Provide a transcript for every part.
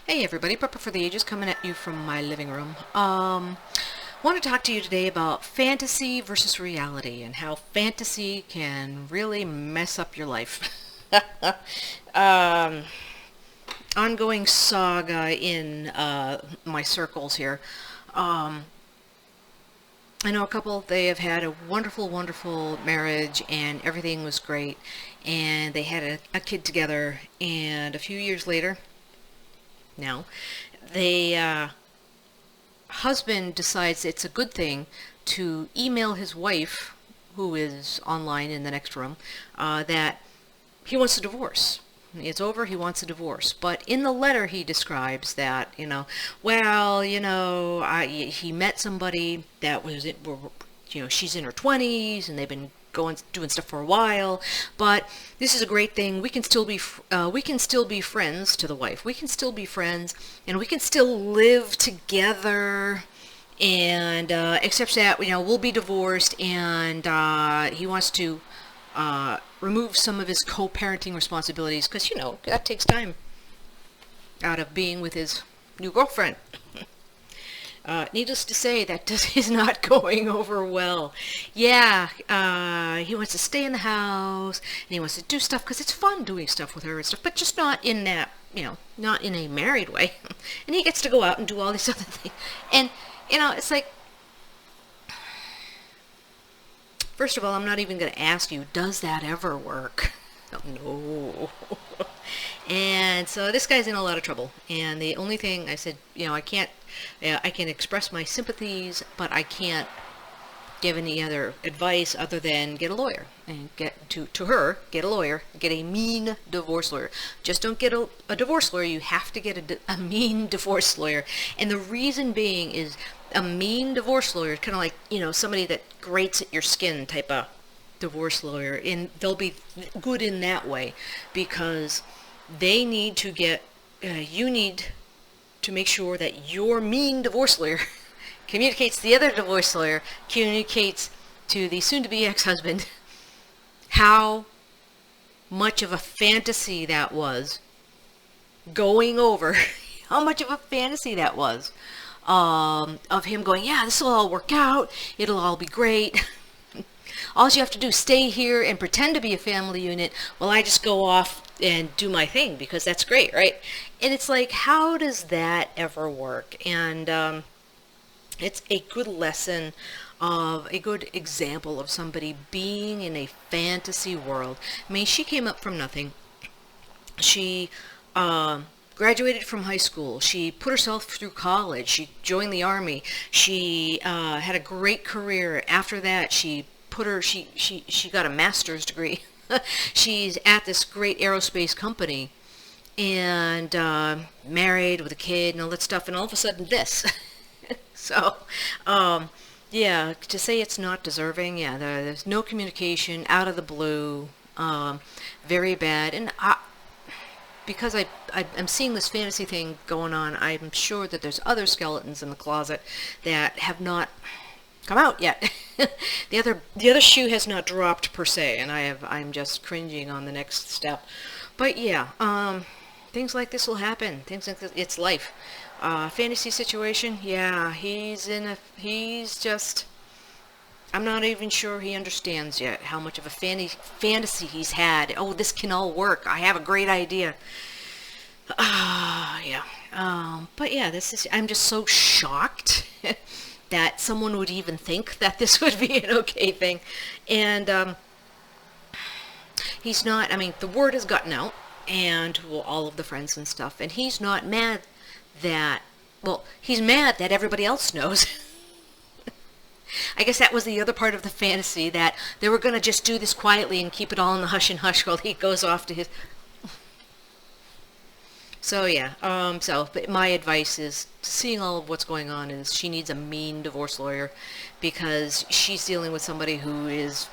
Hey everybody, Pepper for the Ages coming at you from my living room. Want to talk to you today about fantasy versus reality and how fantasy can really mess up your life. um, Ongoing saga in my circles here. Um, I know a couple, they have had a wonderful, wonderful marriage and everything was great. And they had a kid together, and a few years later, now, they husband decides it's a good thing to email his wife, who is online in the next room, that he wants a divorce. It's over, he wants a divorce. But in the letter, he describes that, he met somebody that was, she's in her 20s and they've been doing stuff for a while, but this is a great thing. We can still be friends to the wife. We can still be friends, and we can still live together. And except that we'll be divorced, and he wants to remove some of his co-parenting responsibilities because that takes time out of being with his new girlfriend. Needless to say, that is not going over well. Yeah, he wants to stay in the house, and he wants to do stuff because it's fun doing stuff with her and stuff, but just not in that, not in a married way. And he gets to go out and do all these other things. And, it's like, first of all, I'm not even going to ask you, does that ever work? Oh, no. And so this guy's in a lot of trouble. And the only thing I said, I can't, I can express my sympathies, but I can't give any other advice other than get a lawyer and get a lawyer, get a mean divorce lawyer. Just don't get a divorce lawyer. You have to get a mean divorce lawyer. And the reason being is a mean divorce lawyer, kind of like, somebody that grates at your skin type of divorce lawyer, and they'll be good in that way because they need to get, you need to make sure that your mean divorce lawyer communicates to the other divorce lawyer, communicates to the soon-to-be ex-husband how much of a fantasy that was going over, how much of a fantasy that was, of him going, yeah, this will all work out, it'll all be great. All you have to do is stay here and pretend to be a family unit while I just go off and do my thing because that's great, right? And it's like, how does that ever work? And it's a good lesson of a good example of somebody being in a fantasy world. I mean, she came up from nothing. She graduated from high school. She put herself through college. She joined the army. She had a great career. After that, she got a master's degree. She's at this great aerospace company and married with a kid and all that stuff, and all of a sudden this. So, yeah, to say it's not deserving, yeah, there's no communication, out of the blue, very bad. And because I'm seeing this fantasy thing going on, I'm sure that there's other skeletons in the closet that have not come out yet. The other shoe has not dropped per se, and I'm just cringing on the next step. But yeah, things like this will happen. Things like this, it's life. Fantasy situation, yeah, he's just, I'm not even sure he understands yet how much of a fantasy he's had. Oh, this can all work. I have a great idea. Yeah. But yeah, I'm just so shocked that someone would even think that this would be an okay thing. And he's not, I mean, the word has gotten out, and well, all of the friends and stuff, and he's not mad that, well, he's mad that everybody else knows. I guess that was the other part of the fantasy, that they were going to just do this quietly and keep it all in the hush and hush while he goes off to his... So yeah, but my advice is, seeing all of what's going on, is she needs a mean divorce lawyer because she's dealing with somebody who is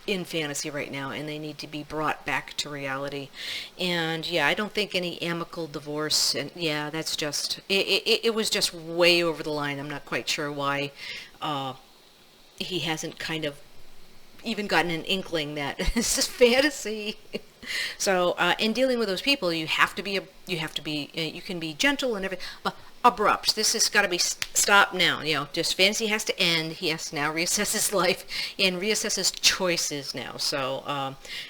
in fantasy right now, and they need to be brought back to reality. And yeah, I don't think any amicable divorce, and yeah, that's just, it was just way over the line. I'm not quite sure why he hasn't kind of even gotten an inkling that this is fantasy. So, in dealing with those people, you can be gentle and everything, but abrupt. This has got to be stopped now. Just fantasy has to end. He has to now reassess his life and reassess his choices now. So,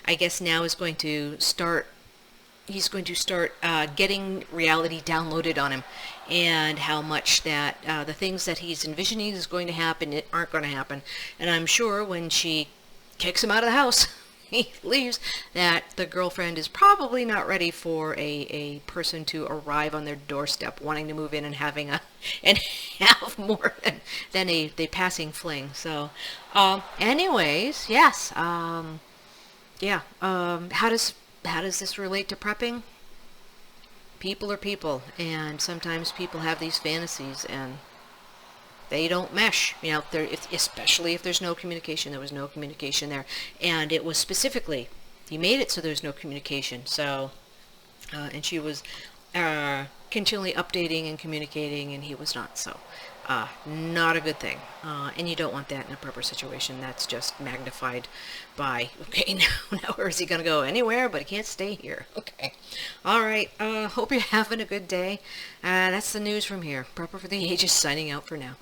I guess now is going to start. He's going to start getting reality downloaded on him, and how much that the things that he's envisioning is going to happen aren't going to happen. And I'm sure when she kicks him out of the house, he leaves, that the girlfriend is probably not ready for a person to arrive on their doorstep wanting to move in and having and have more than a passing fling. So, anyways, yes, yeah. How does this relate to prepping? People are people, and sometimes people have these fantasies, and they don't mesh. Especially if there's no communication. There was no communication there, and it was specifically he made it so there's no communication. So, and she was continually updating and communicating, and he was not. So, not a good thing. And you don't want that in a prepper situation. That's just magnified by, okay, now where is he going to go? Anywhere, but he can't stay here. Okay. All right. Hope you're having a good day. That's the news from here. Prepper for the Ages signing out for now.